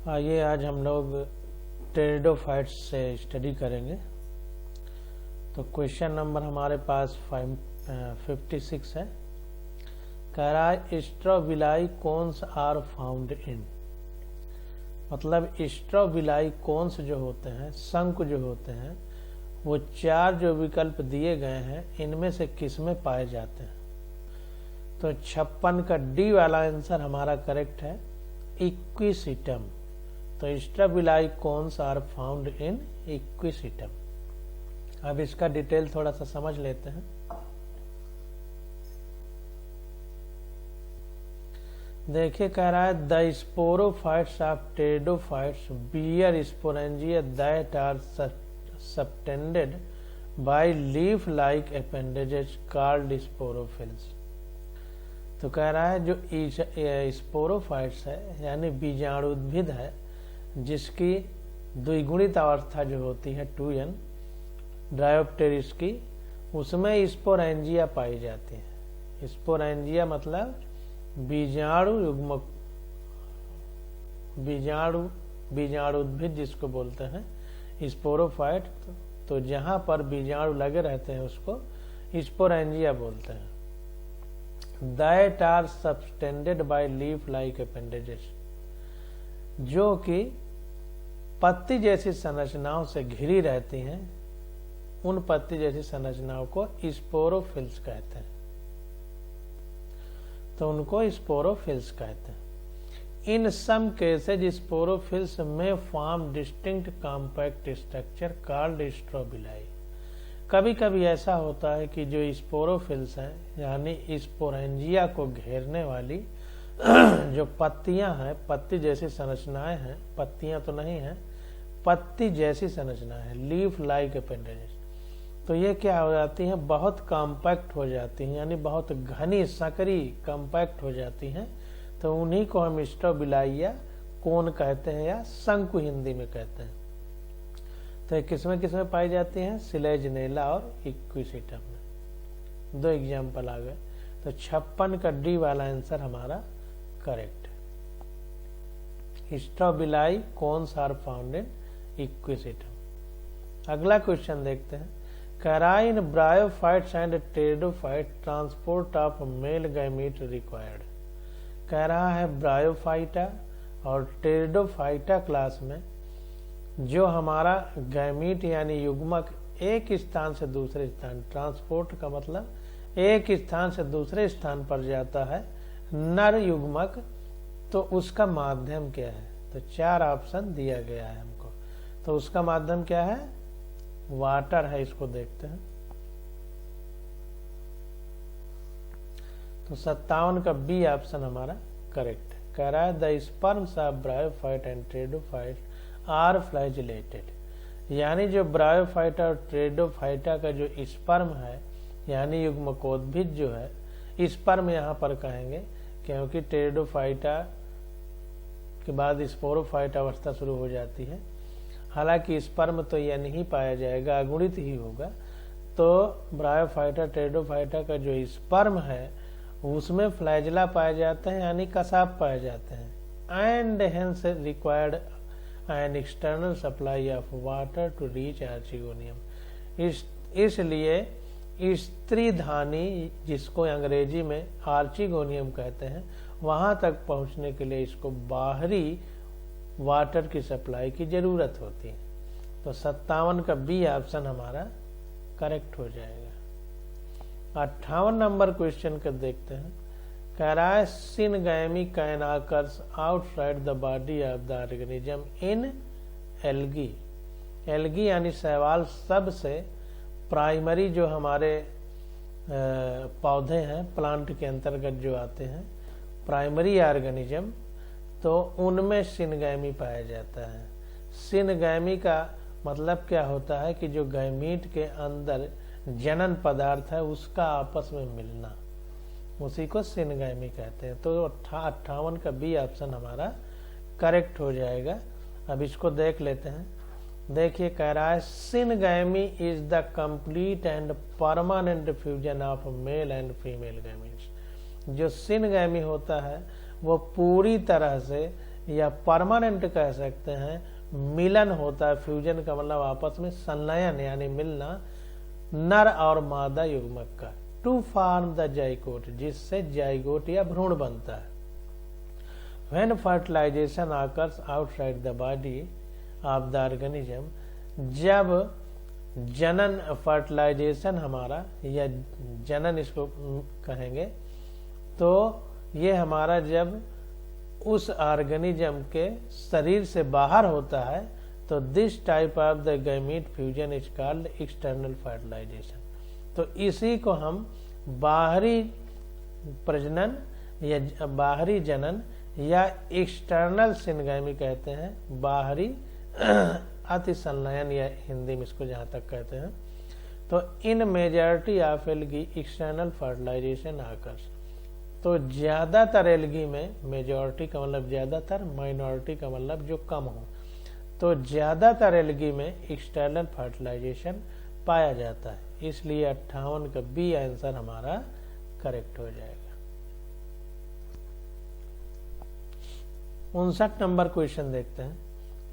आइए आज हम लोग टेरिडोफाइट्स से स्टडी करेंगे। तो क्वेश्चन नंबर हमारे पास 56 है। कह रहा है strobili cones are found in, मतलब स्ट्रोबिलाई कोन्स जो होते हैं, शंकु जो होते हैं, वो चार जो विकल्प दिए गए हैं इनमें से किस में पाए जाते हैं। तो 56 का डी वाला आंसर हमारा करेक्ट है, इक्विसिटम। तो strobili cones are found in equisetum. अब इसका डिटेल थोड़ा सा समझ लेते हैं। देखिए कह रहा है the sporophytes of pteridophytes bear sporangia that are subtended by leaf like appendages called sporophylls. तो कह रहा है जो स्पोरोफाइट्स है यानी बीजाणुद्भिद है जिसकी द्विगुणित अवस्था जो होती है 2n ड्रायोप्टेरिस की, उसमें स्पोरेंजिया पाई जाती है। स्पोरेंजिया मतलब बीजाणु युग्मक, बीजाणुद्भिद जिसको बोलते हैं स्पोरोफाइट। तो जहां पर बीजाणु लगे रहते हैं उसको स्पोरेंजिया बोलते हैं। That are subtended by leaf like appendages, जो कि पत्ती जैसी संरचनाओं से घिरी रहती हैं, उन पत्ती जैसी संरचनाओं को स्पोरोफिल्स कहते हैं। तो उनको स्पोरोफिल्स कहते हैं। इन सम केसेज स्पोरोफिल्स में form distinct compact structure called strobili. कभी कभी ऐसा होता है कि जो स्पोरोफिल्स हैं यानी स्पोरेंजिया को घेरने वाली जो पत्तियां हैं, पत्ती जैसी संरचनाएं हैं, पत्तियां तो नहीं है, पत्ती जैसी संरचना है, लीफ लाइक अपेंडेजेस। तो ये क्या हो जाती हैं, बहुत कॉम्पैक्ट हो जाती हैं, यानी बहुत घनी सकरी कॉम्पैक्ट हो जाती हैं। तो उन्हीं को हम स्ट्रोबिलाइया कोन कहते हैं या शंकु हिंदी में कहते हैं। तो किसमें पाई जाती हैं, सिलेजनेला और इक्विसिटम में। दो एग्जाम्पल आ गए। तो 56 का डी वाला आंसर हमारा करेक्ट है। Strobili cones are found in Equisetum. अगला क्वेश्चन देखते हैं। In bryophytes and pteridophyte transport of male gamete required. कह रहा है ब्रायोफाइटा और टेरिडोफाइटा क्लास में जो हमारा गैमीट यानी युग्मक एक स्थान से दूसरे स्थान, ट्रांसपोर्ट का मतलब एक स्थान से दूसरे स्थान पर जाता है नर युग्मक, तो उसका माध्यम क्या है। तो चार ऑप्शन दिया गया है हमको। तो उसका माध्यम क्या है, वाटर है। इसको देखते हैं। तो 57 का बी ऑप्शन हमारा करेक्ट है। कह रहा है the sperms of bryophyte and pteridophyte are flagellated, यानी जो ब्रायोफाइटा और टेरिडोफाइटा का जो स्पर्म है यानी युग्मकोद्भिद जो है, स्पर्म यहाँ पर कहेंगे क्योंकि टेरिडोफाइटा के बाद स्पोरोफाइट अवस्था शुरू हो जाती है। हालांकि स्पर्म तो यह नहीं पाया जाएगा, अगुणित ही होगा। तो ब्रायोफाइटा टेरिडोफाइटा का जो स्पर्म है उसमें फ्लैजिला पाए जाते हैं यानी कसाब पाए जाते हैं। And hence required an external supply of water to reach archegonium. इसलिए स्त्रीधानी, जिसको अंग्रेजी में आर्चिगोनियम कहते हैं, वहां तक पहुंचने के लिए इसको बाहरी वाटर की सप्लाई की जरूरत होती है। तो 57 का बी ऑप्शन हमारा करेक्ट हो जाएगा। 58 नंबर क्वेश्चन को देखते हैं। कह रहा है syngamy can occurs outside the body of the organism in algae. Algae यानी शैवाल सबसे प्राइमरी जो हमारे पौधे हैं, प्लांट के अंतर्गत जो आते हैं, प्राइमरी ऑर्गेनिज्म, तो उनमें सिनगैमी पाया जाता है। सिनगैमी का मतलब क्या होता है कि जो गैमीट के अंदर जनन पदार्थ है उसका आपस में मिलना, उसी को सिनगैमी कहते हैं। तो 58 का बी ऑप्शन हमारा करेक्ट हो जाएगा। अब इसको देख लेते हैं। देखिए कह रहा है syngamy is the complete and permanent fusion of male and female gametes. जो सिनगैमी होता है वो पूरी तरह से या परमानेंट कह सकते हैं, मिलन होता है। फ्यूजन का मतलब आपस में संलयन यानी मिलना नर और मादा युग्मक का, टू फॉर्म द जाइगोट, जिससे जाइगोट या भ्रूण बनता है। When fertilization occurs outside the body of the organism, जब जनन फर्टिलाइजेशन हमारा या जनन इसको कहेंगे, तो ये हमारा जब उस ऑर्गेनिज्म के शरीर से बाहर होता है, तो this type of the gamete fusion is called external fertilization. तो इसी को हम बाहरी प्रजनन या बाहरी जनन या एक्सटर्नल सिनगैमी कहते हैं, बाहरी अति संलयन या हिंदी में इसको जहां तक कहते हैं। तो in majority of algae external fertilization occurs, तो ज्यादातर एल्गी में, मेजॉरिटी का मतलब ज्यादातर, माइनॉरिटी का मतलब जो कम हो, तो ज्यादातर एल्गी में एक्सटर्नल फर्टिलाइजेशन पाया जाता है। इसलिए 58 का बी आंसर हमारा करेक्ट हो जाएगा। 59 नंबर क्वेश्चन देखते हैं।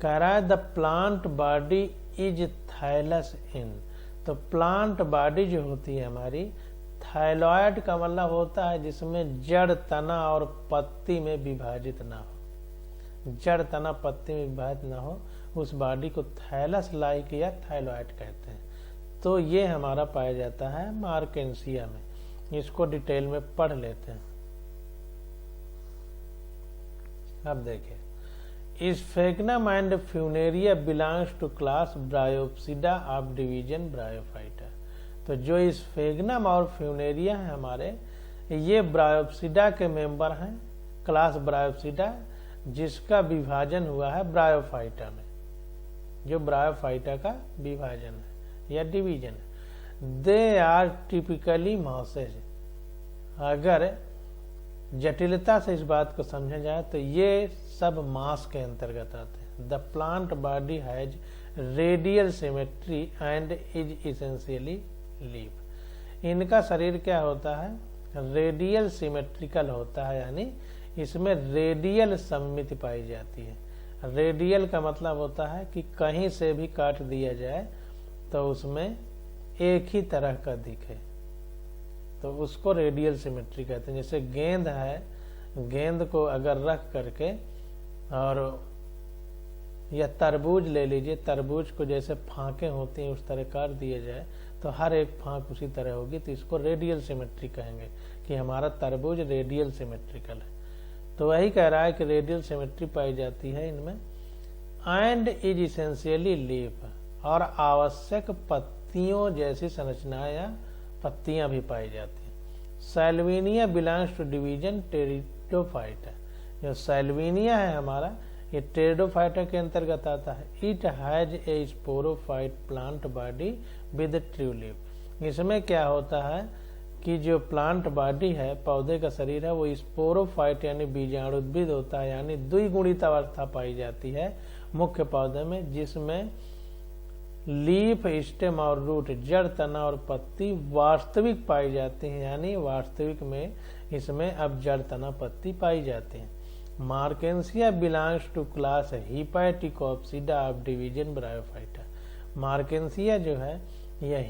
कह रहा है the plant body is thallus इन, तो प्लांट बॉडी जो होती है हमारी, थाइलॉइड का मतलब होता है जिसमें जड़, तना और पत्ती में विभाजित ना हो, जड़, तना, पत्ती में विभाजित ना हो, उस बॉडी को थाइलस लाइक या थाइलॉइड कहते हैं। तो ये हमारा पाया जाता है मार्केंसिया में। इसको डिटेल में पढ़ लेते हैं। अब देखिए, Sphagnum and Funaria belongs to class bryopsida of division bryophyta. तो जो स्फेग्नम और फ्यूनेरिया है हमारे, ये ब्रायोप्सिडा के मेंबर हैं, क्लास ब्रायोप्सिडा, जिसका विभाजन हुआ है ब्रायोफाइटा में, जो ब्रायोफाइटा का विभाजन है या डिवीजन है। They are typically mosses. अगर जटिलता से इस बात को समझा जाए तो ये सब मास के अंतर्गत आते हैं। The plant body has radial symmetry and is essentially leaf. इनका शरीर क्या होता है, रेडियल सिमेट्रिकल होता है, यानी इसमें रेडियल सममिति पाई जाती है। रेडियल का मतलब होता है कि कहीं से भी काट दिया जाए तो उसमें एक ही तरह का दिखे, तो उसको रेडियल सिमेट्री कहते हैं। जैसे गेंद है, गेंद को अगर रख करके और या तरबूज ले लीजिए, तरबूज को जैसे फांके होती हैं उस तरह काट दिया जाए तो हर एक फांक उसी तरह होगी, तो इसको रेडियल सिमेट्री कहेंगे कि हमारा तरबूज रेडियल सिमेट्रिकल है। तो वही कह रहा है कि रेडियल सिमेट्री पाई जाती है इनमें। एंड इज इसेंशियली लीफ, और आवश्यक पत्तियों जैसी संरचनाएं या पत्तियां भी पाई जाती हैं। सैल्विनिया बिलोंग्स टू डिवीजन टेरिडोफाइटा। जो सैल्विनिया है हमारा, ये टेरिडोफाइटा के अंतर्गत आता है। It has a sporophyte plant body with true leaf. इसमें क्या होता है कि जो प्लांट बॉडी है, पौधे का शरीर है, वो स्पोरोफाइट यानी बीजाणुद्भिद होता है, यानी द्विगुणित अवस्था पाई जाती है मुख्य पौधे में, जिसमें लीफ, स्टेम और रूट, जड़, तना और पत्ती वास्तविक पाई जाती है, यानी वास्तविक में इसमें अब जड़, तना, पत्ती पाई जाती है। Marchantia belongs to class hepaticopsida of division bryophyta. Marchantia जो है यह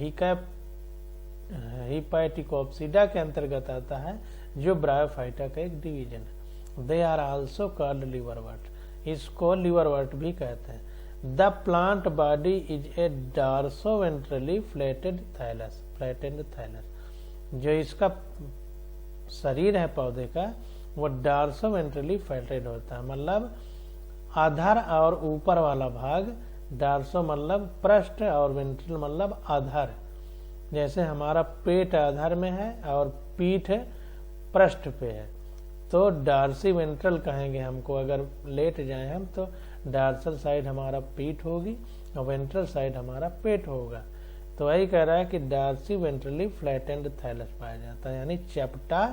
हिपैटिकोप्सिडा के अंतर्गत आता है, जो ब्रायोफाइटा का एक डिवीजन है। They are also called liverwort. इसको लिवरवर्ट भी कहते हैं। The plant body is a dorsoventrally flattened thallus. जो इसका शरीर है पौधे का, वो डार्सोवेंट्रली फ्लैटेड होता है, मतलब आधार और ऊपर वाला भाग, डार्सो मतलब पृष्ठ और वेंट्रल मतलब आधार। जैसे हमारा पेट आधार में है और पीठ पृष्ठ पे है, तो डार्सी वेंट्रल कहेंगे हमको। अगर लेट जाए हम तो डार्सल साइड हमारा पीठ होगी और वेंट्रल साइड हमारा पेट होगा। तो वही कह रहा है कि डार्सी वेंट्रली फ्लैटेंड थैलस पाया जाता है, यानी चपटा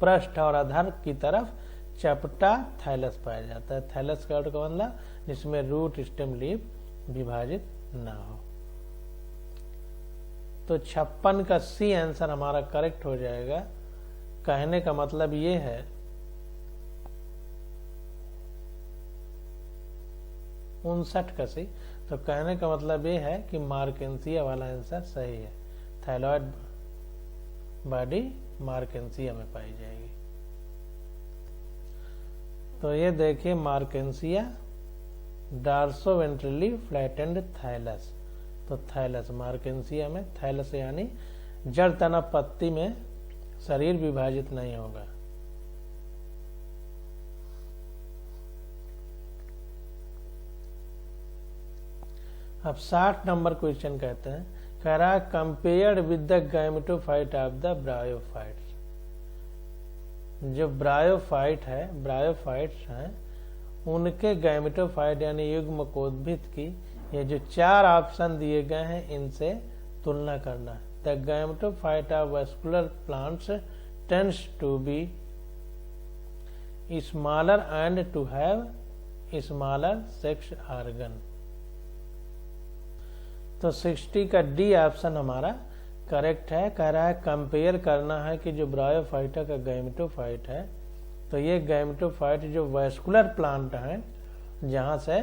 पृष्ठ और आधार की तरफ चपटा थैलस पाया जाता है। थैलस का अर्थ मतलब जिसमें रूट, स्टेम, लीफ विभाजित ना हो। तो 56 का सी आंसर हमारा करेक्ट हो जाएगा। कहने का मतलब ये है 59 कसी। तो कहने का मतलब ये है कि मार्केंसिया वाला आंसर सही है। थायराइड बॉडी मार्केंसिया में पाई जाएगी। तो ये देखिए मार्केंसिया डार्सोवेंट्रली फ्लैटेंड थाइलस। तो थाइलस मार्केंसिया में, थाइलस यानी जड़ तना पत्ती में शरीर विभाजित नहीं होगा। अब 60 नंबर क्वेश्चन कहते हैं, कह रहा है compared with the gametophyte of the bryophytes. जो ब्रायोफाइट्स हैं उनके गैमेटोफाइट यानी युग्मकोद्भिद की ये जो 4 ऑप्शन दिए गए हैं इनसे तुलना करना है। The gametophyte of vascular plants tends to be smaller and to have smaller sex organ. तो 60 का डी ऑप्शन हमारा करेक्ट है। कह रहा है कंपेयर करना है कि जो ब्रायोफाइटा का गैमेटोफाइट है, तो ये गैमेटोफाइट जो वैस्कुलर प्लांट है जहाँ से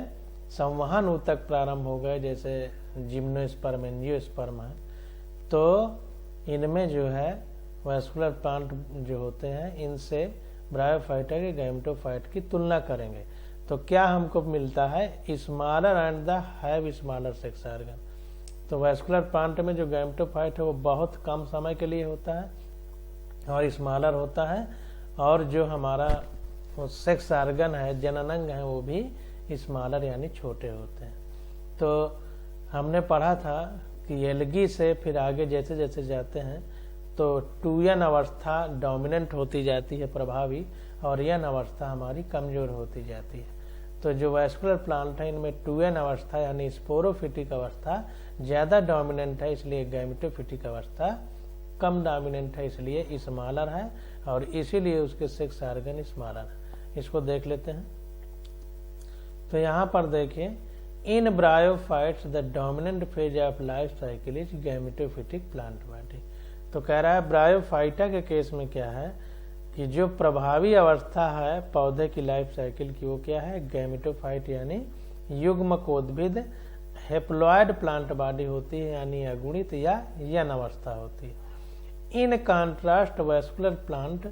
संवहन ऊतक प्रारंभ हो गए, जैसे जिम्नोस्पर्म एंजियोस्पर्म है, तो इनमें जो है वैस्कुलर प्लांट जो होते हैं इनसे ब्रायोफाइटा के गैमेटोफाइट की तुलना करेंगे तो क्या हमको मिलता है, smaller and the have smaller sex organ. तो वैस्कुलर प्लांट में जो गैमेटोफाइट है वो बहुत कम समय के लिए होता है और स्मॉलर होता है, और जो हमारा सेक्स ऑर्गन है, जननांग है, वो भी स्मॉलर यानी छोटे होते हैं। तो हमने पढ़ा था कि एल्गी से फिर आगे जैसे जैसे जाते हैं तो 2n अवस्था डोमिनेंट होती जाती है प्रभावी, और n अवस्था हमारी कमजोर होती जाती है। तो जो वैस्कुलर प्लांट है इनमें 2n अवस्था यानी स्पोरोफिटिक अवस्था ज्यादा डोमिनेंट है, इसलिए गैमेटोफिटिक अवस्था कम डोमिनेंट है, इसलिए स्मॉलर है, और इसीलिए उसके सेक्स ऑर्गन स्मॉलर है। इसको देख लेते हैं। तो यहाँ पर देखिए, in bryophytes the dominant phase of life cycle is gametophytic plant body. तो कह रहा है ब्रायोफाइटा के केस में क्या है कि जो प्रभावी अवस्था है पौधे की लाइफ साइकिल की वो क्या है, गैमेटोफाइट यानी युग्मकोद्भिद हेप्लॉयड प्लांट बॉडी होती है, यानी अगुणित या यन अवस्था होती है। इन कॉन्ट्रास्ट वैस्कुलर प्लांट,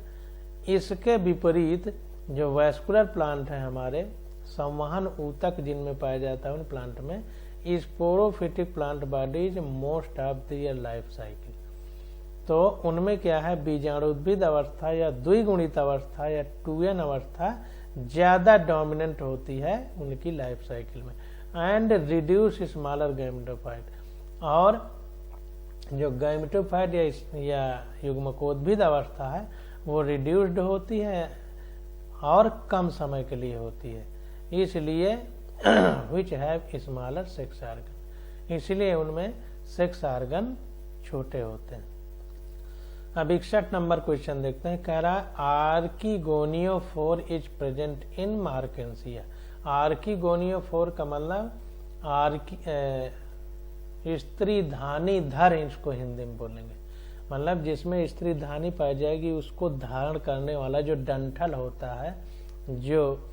इसके विपरीत जो वैस्कुलर प्लांट है हमारे संवहन ऊतक जिनमें पाया जाता है उन प्लांट में sporophytic plant body is most of the life cycle. तो उनमें क्या है, बीजाणुद्भिद अवस्था या द्विगुणित अवस्था या 2n अवस्था ज्यादा डोमिनेंट होती है उनकी लाइफ साइकिल में, एंड रिड्यूस स्मॉलर गैमेटोफाइट। और जो गैमेटोफाइट या युग्मकोद्भिद अवस्था है वो रिड्यूस्ड होती है और कम समय के लिए होती है, इसलिए which have smaller sex organ, इसलिए उनमें सेक्स ऑर्गन छोटे होते हैं। अब 61 नंबर क्वेश्चन देखते हैं। कह रहा है आर्किगोनियोफोर इज प्रेजेंट इन मार्केंसिया। आर्किगोनियोफोर का मतलब स्त्री धानी धर, इसको हिंदी में बोलेंगे, मतलब जिसमें स्त्री धानी पाई जाएगी उसको धारण करने वाला जो डंठल होता है, जो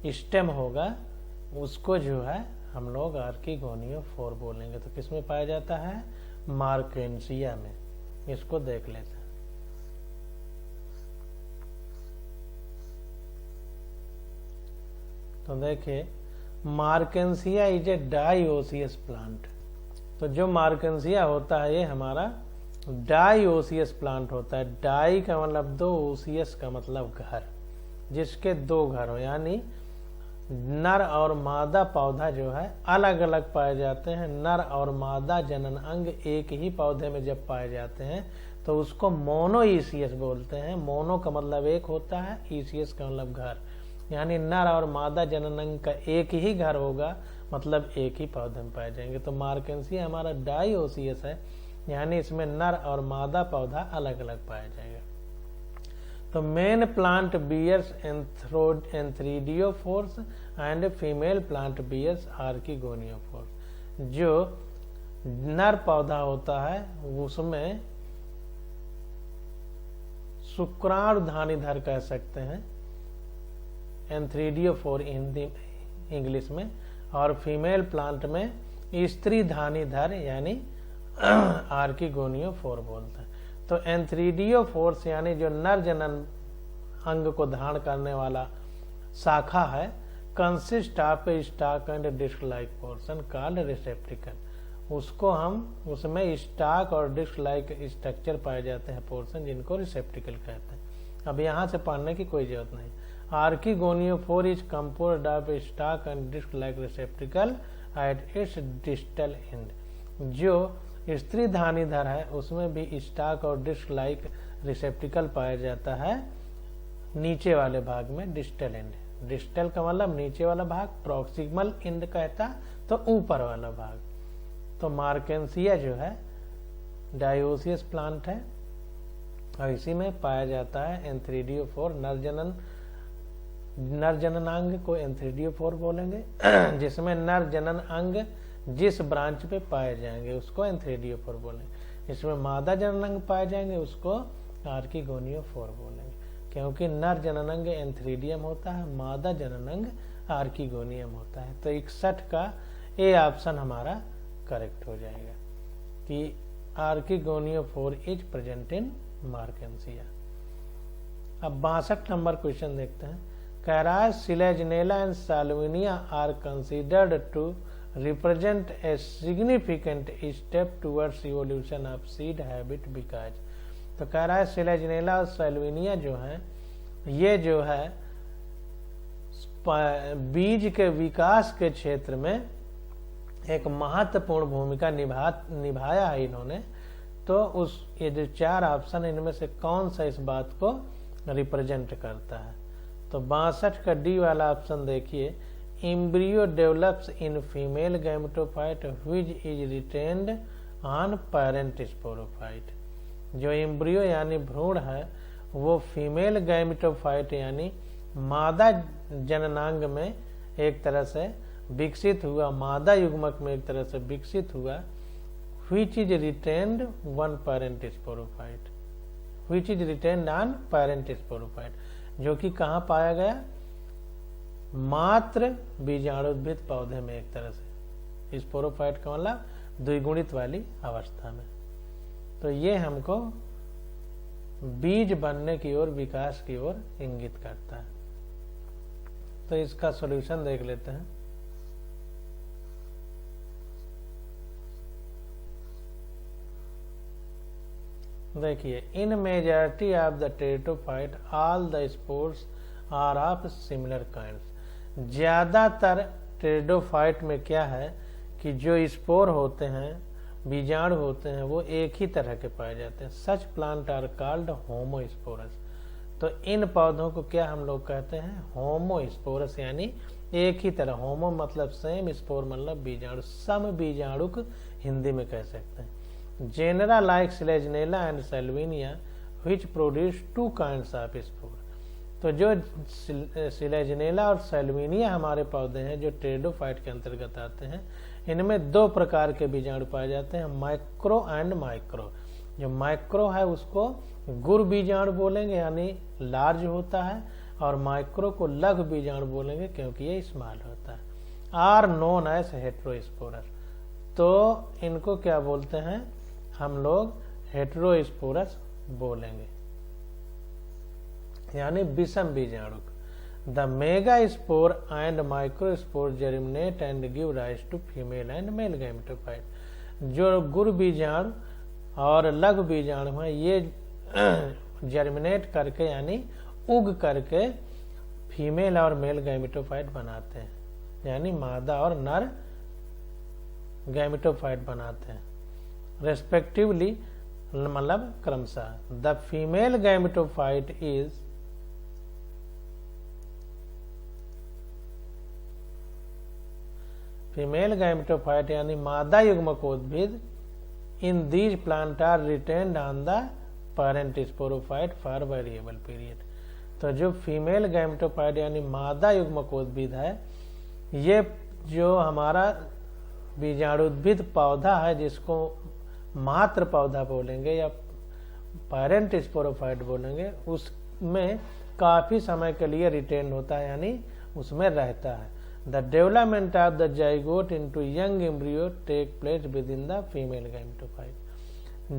स्टेम होगा, उसको जो है हम लोग आर्किगोनियोफोर बोलेंगे। तो किसमें पाया जाता है, मार्केंसिया में। इसको देख लेते हैं। तो देखिए, मार्केंसिया इज ए डाइओसियस प्लांट। तो जो मार्केंसिया होता है ये हमारा डाइओसियस प्लांट होता है। डाई का मतलब 2, ओसियस का मतलब घर, जिसके 2 घर हो, यानी नर और मादा पौधा जो है अलग अलग पाए जाते हैं। नर और मादा जनन अंग एक ही पौधे में जब पाए जाते हैं तो उसको मोनोईसियस बोलते हैं। मोनो का मतलब एक होता है, ईसियस का मतलब घर, यानी नर और मादा जनन अंग का एक ही घर होगा, मतलब एक ही पौधे में पाए जाएंगे। तो मार्केंसिया हमारा डाइओसियस है, यानी इसमें नर और मादा पौधा अलग अलग पाया जाएगा। तो male plant bears antheridiophores and female plant bears archegoniophores. जो नर पौधा होता है उसमें शुक्राणुधानीधर कह सकते हैं, एंथ्रीडियोफोर हिंदी इंग्लिश में, और फीमेल प्लांट में स्त्री धानीधर यानी आर्किगोनियोफोर बोलते हैं। तो एंथ्रीडियोफोर्स यानी जो नर जनन अंग को धारण करने वाला शाखा है, consist of a stock and disc like portion called receptacle. उसको हम उसमें स्टॉक और डिस्क लाइक स्ट्रक्चर पाए जाते हैं पोर्शन, जिनको रिसेप्टिकल कहते हैं। अब यहाँ से पढ़ने की कोई जरूरत नहीं। Archegoniophore is composed of a stock and disc like receptacle at its distal end. जो स्त्री धानीधर है उसमें भी स्टॉक और डिस्क लाइक रिसेप्टिकल पाया जाता है नीचे वाले भाग में, डिस्टल एंड। डिस्टल का मतलब नीचे वाला भाग, प्रॉक्सिमल एंड कहता तो ऊपर वाला भाग। तो मार्केंसिया जो है डायोसियस प्लांट है और इसी में पाया जाता है एंथ्रीडियोफोर। नर जननांग को एंथ्रीडियोफोर बोलेंगे जिसमें नर जनन अंग जिस ब्रांच पे पाए जाएंगे उसको एंथ्रीडियोफोर बोलेंगे। इसमें मादा जननांग पाए जाएंगे उसको आर्किगोनियोफोर बोलेंगे, क्योंकि नर जननांग एंथ्रीडियम होता है, मादा जननांग आर्किगोनियम होता है। तो 61 का ए ऑप्शन हमारा करेक्ट हो जाएगा कि आर्किगोनियोफोर इज प्रेजेंट इन मार्केंसिया। अब 62 नंबर क्वेश्चन देखते हैं। कह रहा है Selaginella and Salvinia are considered to represent a significant step towards evolution of seed habit because. तो कह रहा है सिलेजनेला और साल्विनिया जो है ये जो है बीज के विकास के क्षेत्र में एक महत्वपूर्ण भूमिका निभाया है इन्होंने। तो उस ये जो 4 ऑप्शन इनमें से कौन सा इस बात को रिप्रेजेंट करता है? तो 62 का डी वाला ऑप्शन देखिए, embryo develops in female gametophyte which is retained on parent sporophyte. जो एम्ब्रियो यानी भ्रूण है वो फीमेल गैमेटोफाइट यानी मादा जननांग में एक तरह से विकसित हुआ, मादा युग्मक में एक तरह से विकसित हुआ, which is retained one parent sporophyte, which is retained on parent sporophyte, जो कि कहाँ पाया गया? मात्र बीजाणुद्भिद पौधे में एक तरह से। स्पोरोफाइट का मतलब द्विगुणित वाली अवस्था में। तो ये हमको बीज बनने की ओर, विकास की ओर इंगित करता है। तो इसका सॉल्यूशन देख लेते हैं। देखिए, in majority of the pteridophyte all the spores are of similar kinds. ज्यादातर टेरिडोफाइट में क्या है कि जो स्पोर होते हैं, बीजाणु होते हैं, वो एक ही तरह के पाए जाते हैं। सच प्लांट आर कॉल्ड होमोस्पोरस। तो इन पौधों को क्या हम लोग कहते हैं? होमोस्पोरस, यानी एक ही तरह। होमो मतलब सेम, स्पोर मतलब बीजाणु, सम बीजाणुक हिंदी में कह सकते हैं। Genera like Selaginella and Salvinia which produce 2 kinds of spore. तो जो सिलेजनेला और साल्विनिया हमारे पौधे हैं जो टेरिडोफाइट के अंतर्गत आते हैं, इनमें 2 प्रकार के बीजाणु पाए जाते हैं, माइक्रो एंड माइक्रो। जो माइक्रो है उसको गुर बीजाणु बोलेंगे यानी लार्ज होता है, और माइक्रो को लघु बीजाणु बोलेंगे क्योंकि ये स्मॉल होता है। Are known as heterosporous. तो इनको क्या बोलते हैं हम लोग? हेटेरोस्पोरस बोलेंगे, यानी विषम बीजाणुक। The megaspore and microspore germinate and give rise to female and male gametophyte. जो गुर बीजाणु और लघु बीजाणु हैं ये जर्मिनेट करके यानी उग करके फीमेल और मेल गैमेटोफाइट बनाते हैं, यानी मादा और नर गैमेटोफाइट बनाते हैं रेस्पेक्टिवली, मतलब क्रमशः। The female gametophyte is female gametophyte यानी मादा युग्मकोद्भिद in these plant are retained on the parent sporophyte for variable period. तो जो फीमेल गैमेटोफाइट यानी मादा युग्मकोद्भिद है, ये जो हमारा बीजाणुद्भिद पौधा है जिसको मात्र पौधा बोलेंगे या पेरेंट स्पोरोफाइट बोलेंगे, उसमें काफी समय के लिए रिटेन होता है, यानी उसमें रहता है। The development of the zygote into young embryo take place within the female gametophyte.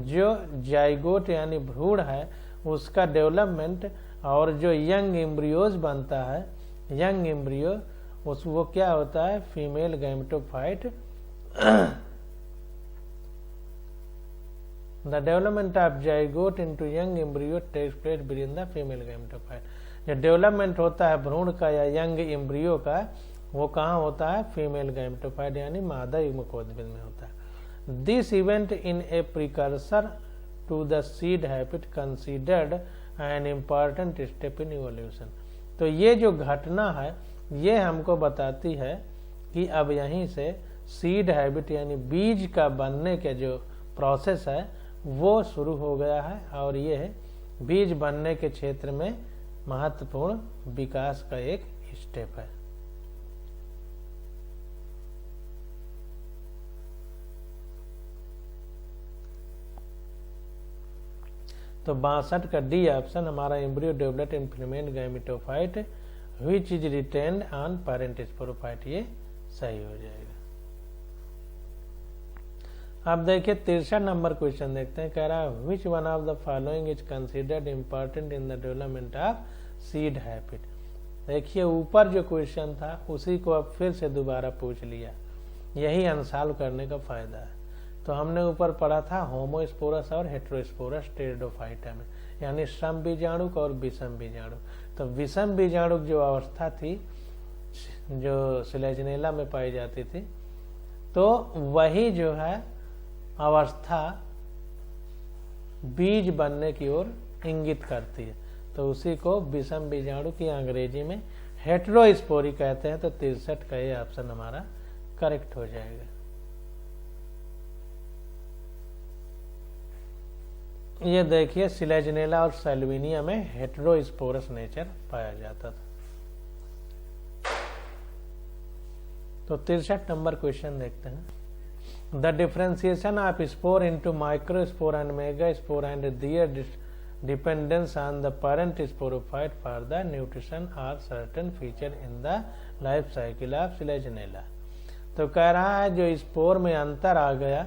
जो जाइगोट यानी भ्रूण है उसका डेवलपमेंट और जो यंग एम्ब्रियोज बनता है, यंग एम्ब्रियो वो क्या होता है, female gametophyte. The development of zygote into young embryo takes place within the female gametophyte। जो डेवलपमेंट होता है भ्रूण का या यंग एम्ब्रियो का वो कहाँ होता है, फीमेल गैमेटोफाइट यानी मादा युग्मकोद्भिद में होता है। This event in a precursor to the seed habit considered an important step in evolution. तो ये जो घटना है ये हमको बताती है कि अब यहीं से सीड हैबिट यानी बीज का बनने के जो प्रोसेस है वो शुरू हो गया है और ये बीज बनने के क्षेत्र में महत्वपूर्ण विकास का एक स्टेप है। तो 62 का डी ऑप्शन हमारा embryo developed in female gametophyte which is retained on parent sporophyte, ये सही हो जाएगा। अब देखिए 63 नंबर क्वेश्चन देखते हैं। कह रहा है which one of the following is considered important in the development of seed habit. देखिए ऊपर जो क्वेश्चन था उसी को अब फिर से दोबारा पूछ लिया, यही अनसॉल्व करने का फायदा है। तो हमने ऊपर पढ़ा था होमोस्पोरस और हेटेरोस्पोरस टेरिडोफाइटा में, यानी सम बीजाणुक और विषम बीजाणुक। तो विषम बीजाणुक जो अवस्था थी जो सिलेजनेला में पाई जाती थी, तो वही जो है अवस्था बीज बनने की ओर इंगित करती है। तो उसी को विषम बीजाणु की अंग्रेजी में हेटेरोस्पोरी कहते हैं। तो 63 का ये ऑप्शन हमारा करेक्ट हो जाएगा। ये देखिए सिलेजनेला और सेल्विनिया में हेटेरोस्पोरस नेचर पाया जाता था। तो 63 नंबर क्वेश्चन देखते हैं। The differentiation of spore into microspore and megaspore and their dependence on the parent sporophyte for the nutrition are certain feature in the life cycle of Selaginella। तो कह रहा है जो स्पोर में अंतर आ गया,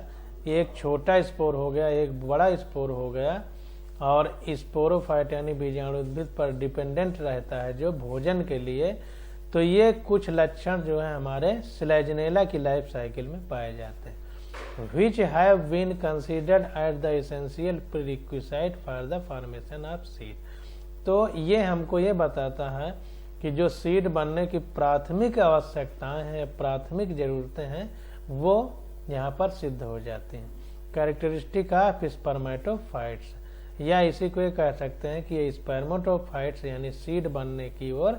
एक छोटा स्पोर हो गया एक बड़ा स्पोर हो गया, और स्पोरोफाइट यानी बीजाणुद्भिद पर डिपेंडेंट रहता है जो भोजन के लिए। तो ये कुछ लक्षण जो है हमारे सिलेजनेला की लाइफ साइकिल में पाए जाते हैं। Which have been considered as the essential prerequisite for the formation of seed। तो ये हमको ये बताता है कि जो सीड बनने की प्राथमिक आवश्यकताएं हैं, प्राथमिक जरूरतें हैं, वो यहाँ पर सिद्ध हो जाती हैं। कैरेक्टरिस्टिक ऑफ स्पर्मेटोफाइट्स, या इसी को ये कह सकते हैं कि ये स्पर्मेटोफाइट्स यानी सीड बनने की ओर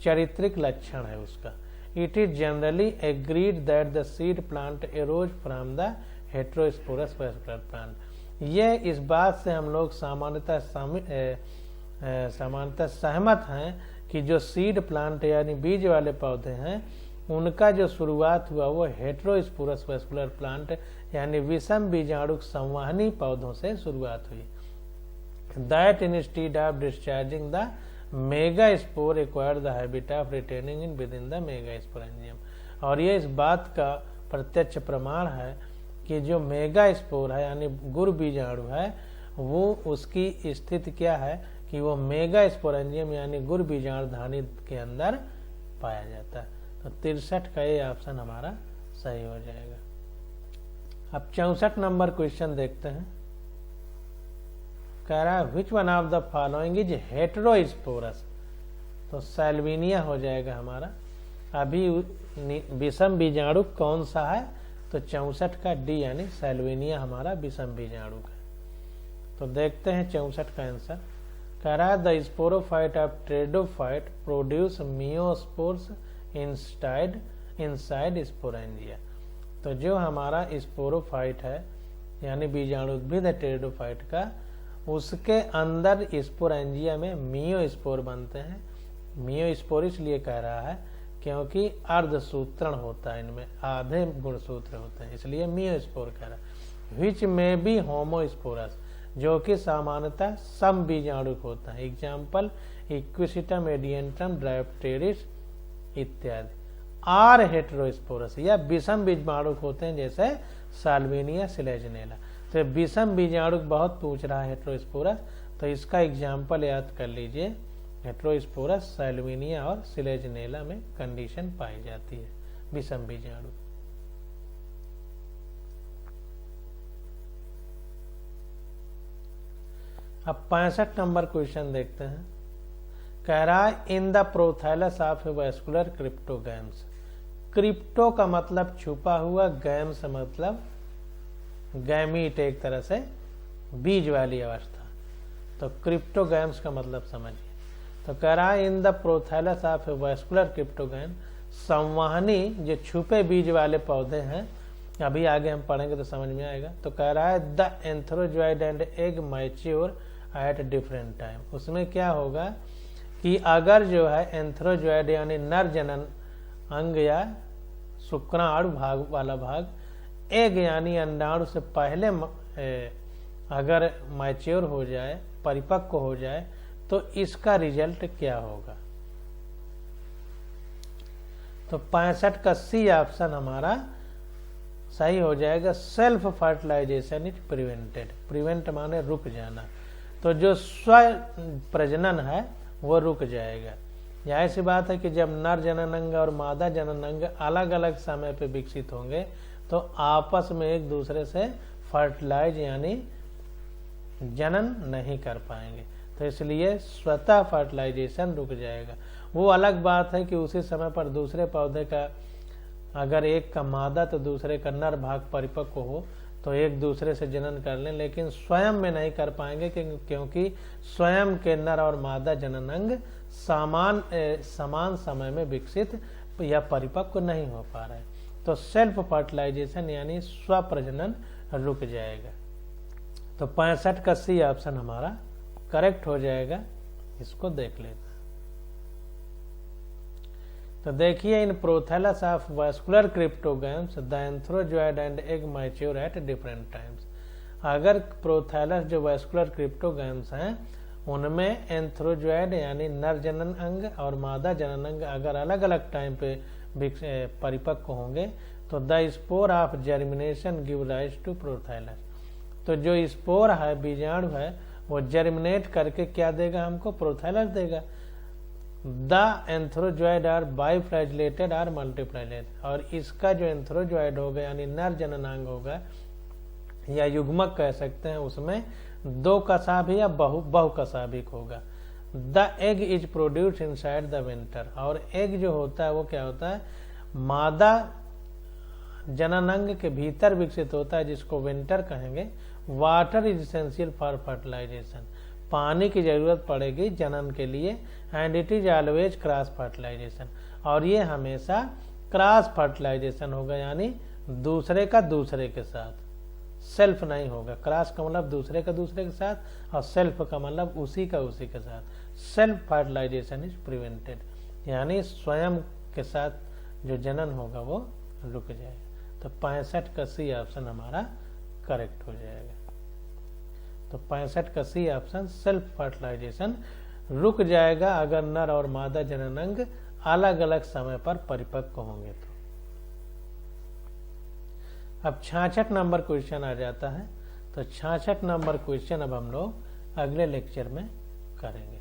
चारित्रिक लक्षण है उसका। It is generally agreed that the seed plant arose from the heterosporous vascular plant। ये इस बात से हम लोग सामान्यतः सहमत हैं कि जो सीड प्लांट यानी बीज वाले पौधे हैं उनका जो शुरुआत हुआ वो हेटेरोस्पोरस वेस्कुलर प्लांट यानी विषम बीजाणुक संवहनी पौधों से शुरुआत हुई। That instead of discharging the megaspore acquired the habit of retaining in with in the megasporangium. और ये इस बात का प्रत्यक्ष प्रमाण है कि जो मेगास्पोर है यानी गुरु बीजाणु है वो उसकी स्थिति क्या है कि वो मेगास्पोरेंजियम यानी गुरु बीजाणु धानी के अंदर पाया जाता है। तो 63 का ये ऑप्शन हमारा सही हो जाएगा। अब 64 नंबर क्वेश्चन देखते हैं। कह रहा है which one of the following is heterosporous. तो सेल्विनिया हो जाएगा हमारा। अभी विषम बीजाणु कौन सा है, तो 64 का डी यानी सेल्विनिया हमारा विषम बीजाणु है। तो देखते हैं 64 का आंसर। कह रहा है the sporophyte of pteridophyte produce miospores inside sporangia. तो जो हमारा स्पोरोफाइट है यानी बीजाणुद्भिद है टेरिडोफाइट का, उसके अंदर स्पोरेंजिया में मियोस्पोर बनते हैं। मियोस्पोर इसलिए कह रहा है क्योंकि अर्धसूत्रण होता है, इनमें आधे गुणसूत्र होते हैं, इसलिए मियोस्पोर कह रहा है। विच में बी होमोस्पोरस, जो कि सामान्यतः सम बीजाणुक होता है। एग्जाम्पल इक्विसिटम, एडियंटम, ड्रायोप्टेरिस इत्यादि। आर हेटेरोस्पोरस या विषम बीजाणुक होते हैं, जैसे साल्विनिया, सिलेजनेला। तो विषम बीजाणुक बहुत पूछ रहा है हेटेरोस्पोरस, तो इसका एग्जाम्पल याद कर लीजिए। हेटेरोस्पोरस, साल्विनिया और सिलेजनेला में कंडीशन पाई जाती है विषम बीजाणु। अब 65 नंबर क्वेश्चन देखते हैं। कह रहा है in the prothallus of vascular cryptogams. Crypto का मतलब छुपा हुआ, गैम्स मतलब गैमीट, एक तरह से बीज वाली अवस्था। तो क्रिप्टोगैम्स का मतलब समझिए। तो कह रहा है in the prothallus of vascular cryptogam, संवहनी जो छुपे बीज वाले पौधे हैं, अभी आगे हम पढ़ेंगे तो समझ में आएगा। तो कह रहा है the antherozoid and egg mature at different time. उसमें क्या होगा कि अगर जो है एंथ्रोजॉइड यानी नर जनन अंग या शुक्राणु भाग वाला भाग, एग यानी अंडाणु से पहले अगर मैच्योर हो जाए, परिपक्व हो जाए, तो इसका रिजल्ट क्या होगा। तो 65 का सी ऑप्शन हमारा सही हो जाएगा। Self fertilization is prevented. Prevent माने रुक जाना। तो जो स्व प्रजनन है वो रुक जाएगा। यह ऐसी बात है कि जब नर जनन अंग और मादा जनन अंग अलग अलग समय पे विकसित होंगे तो आपस में एक दूसरे से फर्टिलाइज यानी जनन नहीं कर पाएंगे, तो इसलिए स्वतः फर्टिलाइजेशन रुक जाएगा। वो अलग बात है कि उसी समय पर दूसरे पौधे का अगर एक का मादा तो दूसरे का नर भाग परिपक्व हो तो एक दूसरे से जनन कर लें, लेकिन स्वयं में नहीं कर पाएंगे क्योंकि स्वयं के नर और मादा जनन अंग समान समय में विकसित या परिपक्व नहीं हो पा रहे। तो सेल्फ फर्टिलाइजेशन यानी स्व प्रजनन रुक जाएगा। तो 65 का सी ऑप्शन हमारा करेक्ट हो जाएगा। इसको देख लेते हैं। तो देखिए in prothallus of vascular cryptogams the antherozoid and egg mature at different times. अगर प्रोथैलस जो वैस्कुलर क्रिप्टोगैम्स हैं उनमें एंथ्रोजॉइड यानी नर जनन अंग और मादा जनन अंग अगर अलग अलग टाइम पे परिपक्व होंगे तो the spore of germination give rise to prothallus. तो जो स्पोर है, बीजाणु है, वो जर्मिनेट करके क्या देगा हमको, प्रोथैलस देगा। The antherozoid are biflagellated or multiflagellated. और इसका जो एंथ्रोजॉइड होगा यानी नर जननांग होगा या युग्मक कह सकते हैं, उसमें दो कसाभी या बहुकसाभिक होगा। The egg is produced inside the venter. और एग जो होता है वो क्या होता है, मादा जननांग के भीतर विकसित होता है जिसको वेंटर कहेंगे। Water is essential for fertilization. पानी की जरूरत पड़ेगी जनन के लिए। And it is always cross fertilization. और ये हमेशा क्रॉस फर्टिलाइजेशन होगा यानी दूसरे का दूसरे के साथ, सेल्फ नहीं होगा। क्रॉस का मतलब दूसरे का दूसरे के साथ और सेल्फ का मतलब उसी का उसी के साथ। सेल्फ फर्टिलाइजेशन इज प्रिवेंटेड यानी स्वयं के साथ जो जनन होगा वो रुक जाएगा। तो 65 का सी ऑप्शन हमारा करेक्ट हो जाएगा। तो 65 का सी ऑप्शन सेल्फ फर्टिलाइजेशन रुक जाएगा अगर नर और मादा जननांग अलग अलग समय पर परिपक्व होंगे तो। अब 66 नंबर क्वेश्चन आ जाता है। तो 66 नंबर क्वेश्चन अब हम लोग अगले लेक्चर में करेंगे।